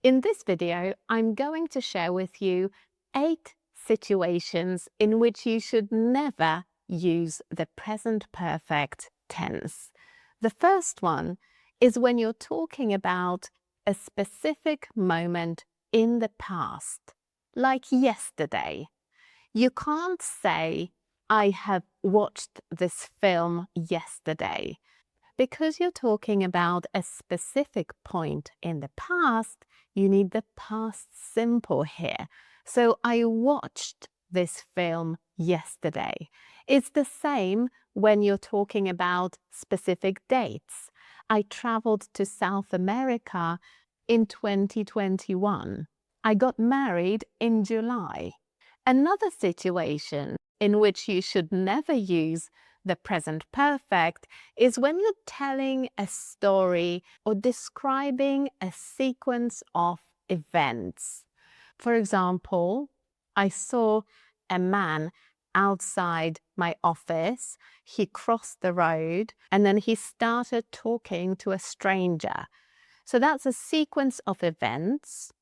In this video, I'm going to share with you 8 situations in which you should never use the present perfect tense. The first one is when you're talking about a specific moment in the past, like yesterday. You can't say, I have watched this film yesterday. Because you're talking about a specific point in the past, you need the past simple here. So I watched this film yesterday. It's the same when you're talking about specific dates. I traveled to South America in 2021. I got married in July. Another situation in which you should never use the present perfect is when you're telling a story or describing a sequence of events. For example, I saw a man outside my office. He crossed the road and then he started talking to a stranger. So that's a sequence of events,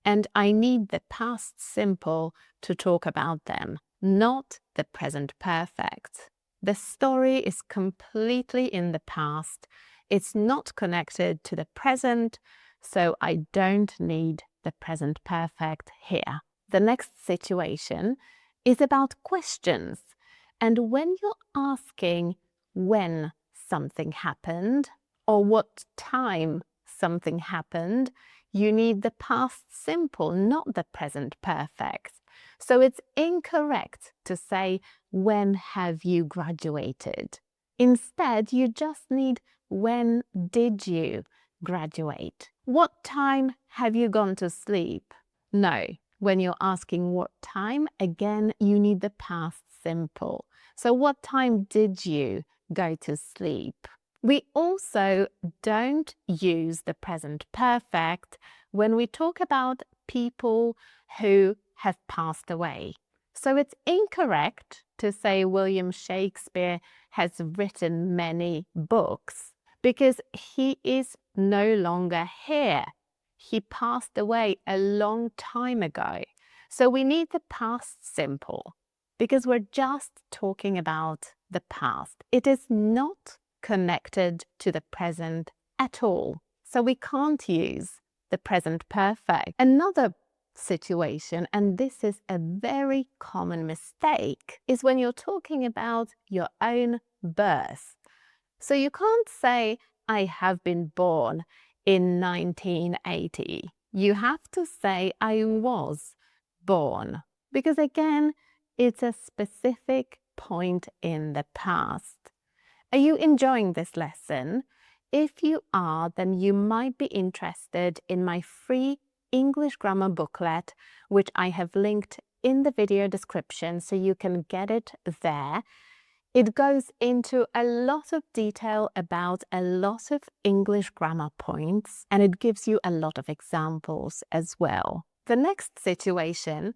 and I need the past simple to talk about them, not the present perfect. The story is completely in the past. It's not connected to the present, so I don't need the present perfect here. The next situation is about questions. And when you're asking when something happened or what time something happened, you need the past simple, not the present perfect. So it's incorrect to say, when have you graduated? Instead, you just need, when did you graduate? What time have you gone to sleep? No. When you're asking what time, again, you need the past simple. So what time did you go to sleep? We also don't use the present perfect when we talk about people who have passed away. So it's incorrect to say William Shakespeare has written many books because he is no longer here. He passed away a long time ago. So we need the past simple because we're just talking about the past. It is not connected to the present at all. So we can't use the present perfect. Another situation, and this is a very common mistake, is when you're talking about your own birth. So you can't say, I have been born in 1980. You have to say, I was born, because again, it's a specific point in the past. Are you enjoying this lesson? If you are, then you might be interested in my free English grammar booklet, which I have linked in the video description so you can get it there. It goes into a lot of detail about a lot of English grammar points, and it gives you a lot of examples as well. The next situation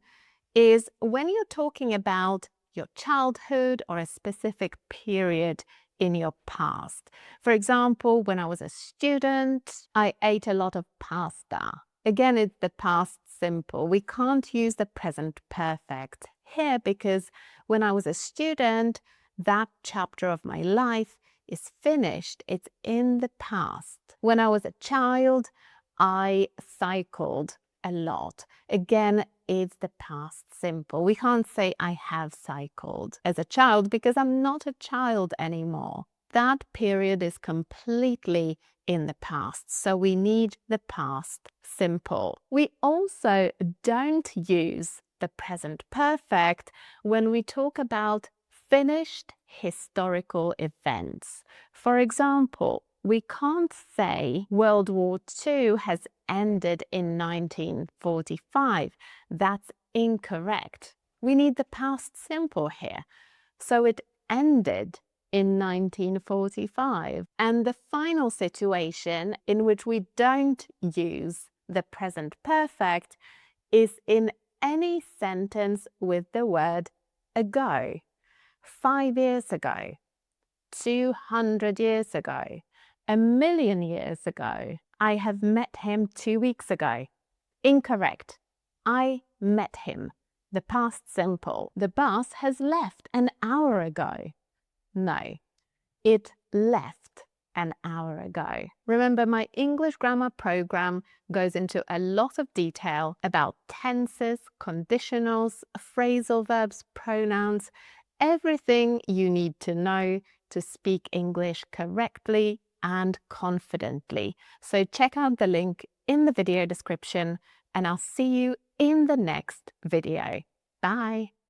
is when you're talking about your childhood or a specific period in your past. For example, when I was a student, I ate a lot of pasta. Again, it's the past simple. We can't use the present perfect here because when I was a student, that chapter of my life is finished. It's in the past. When I was a child, I cycled a lot. Again, it's the past simple. We can't say I have cycled as a child because I'm not a child anymore. That period is completely in the past, so we need the past simple. We also don't use the present perfect when we talk about finished historical events. For example, we can't say World War II has ended in 1945. That's incorrect. We need the past simple here. So it ended in 1945. And the final situation in which we don't use the present perfect is in any sentence with the word ago. 5 years ago, 200 years ago, 1,000,000 years ago. I have met him 2 weeks ago. Incorrect. I met him. The past simple. The bus has left an hour ago. No, it left an hour ago. Remember, my English grammar program goes into a lot of detail about tenses, conditionals, phrasal verbs, pronouns, everything you need to know to speak English correctly and confidently. So check out the link in the video description, and I'll see you in the next video. Bye.